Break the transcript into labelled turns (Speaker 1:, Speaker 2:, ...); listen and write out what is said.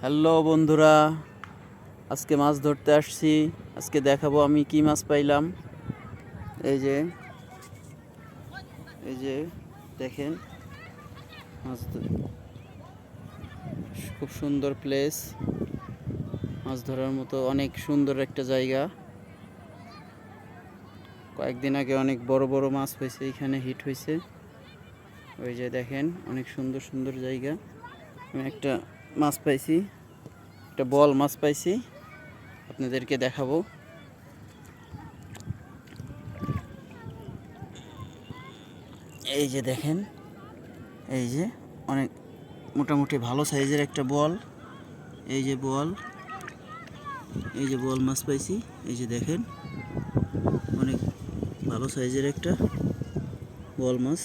Speaker 1: Hello বন্ধুরা, আজকে মাছ ধরতে আসছি। আজকে দেখাবো আমি কি মাছ পাইলাম। এই যে এই যে দেখেন, মাছ খুব সুন্দর প্লেস, মাছ ধরার মতো অনেক সুন্দর একটা জায়গা। কয়েকদিন আগে অনেক বড় বড় মাছ হয়েছে, এখানে হিট হয়েছে। ওই যে দেখেন, অনেক সুন্দর সুন্দর জায়গা। আমি একটা মাছ পাইছি, একটা বল মাছ পাইছি, আপনাদেরকে দেখাবো। এই যে দেখেন, এই যে অনেক মোটামুটি ভালো সাইজের একটা বল। এই যে বল, এই যে বল মাছ পাইছি। এই যে দেখেন, অনেক ভালো সাইজের একটা বল মাছ।